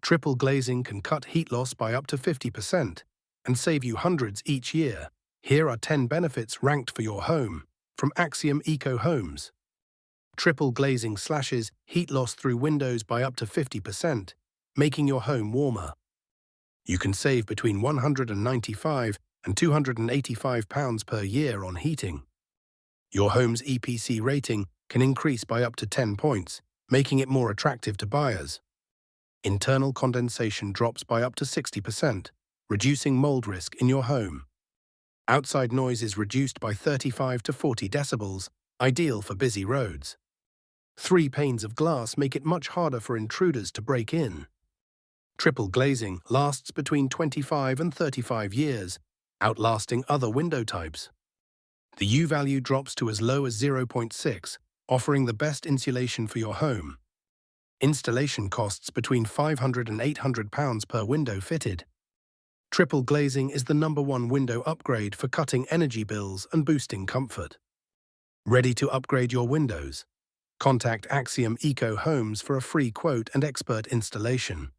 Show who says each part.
Speaker 1: Triple glazing can cut heat loss by up to 50% and save you hundreds each year. Here are 10 benefits ranked for your home from Axiom Eco Homes. Triple glazing slashes heat loss through windows by up to 50%, making your home warmer. You can save between £195 and £285 per year on heating. Your home's EPC rating can increase by up to 10 points, making it more attractive to buyers. Internal condensation drops by up to 60%, reducing mold risk in your home. Outside noise is reduced by 35 to 40 decibels, ideal for busy roads. 3 panes of glass make it much harder for intruders to break in. Triple glazing lasts between 25 and 35 years, outlasting other window types. The U value drops to as low as 0.6, offering the best insulation for your home. Installation costs between £500 and £800 per window fitted. Triple glazing is the #1 window upgrade for cutting energy bills and boosting comfort. Ready to upgrade your windows? Contact Axiom Eco Homes for a free quote and expert installation.